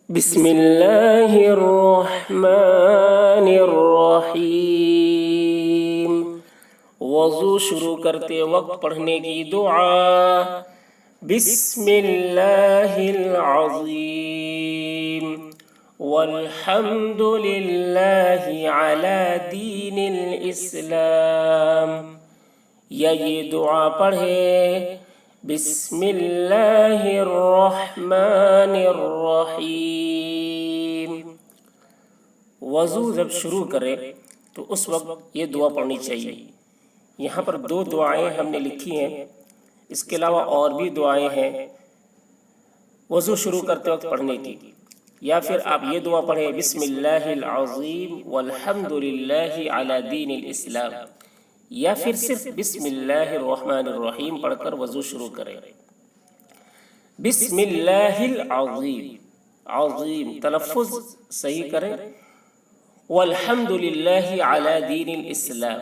بسم اللہ الرحمن الرحیم۔ وضو شروع کرتے وقت پڑھنے کی دعا۔ بسم اللہ العظیم والحمد للہ علی دین الاسلام۔ یا یہ دعا پڑھے بسم اللہ الرحمن الرحیم۔ وضو جب شروع کرے تو اس وقت یہ دعا پڑھنی چاہیے۔ یہاں پر دو دعائیں ہم نے لکھی ہیں، اس کے علاوہ اور بھی دعائیں ہیں وضو شروع کرتے وقت پڑھنے کی۔ یا پھر آپ یہ دعا پڑھیں بسم اللہ العظیم والحمد للہ علی دین الاسلام، یا پھر صرف بسم اللہ الرحمن الرحیم پڑھ کر وضو شروع کریں۔ بسم اللہ العظیم، عظیم تلفظ صحیح کریں، والحمد للہ علی دین الاسلام،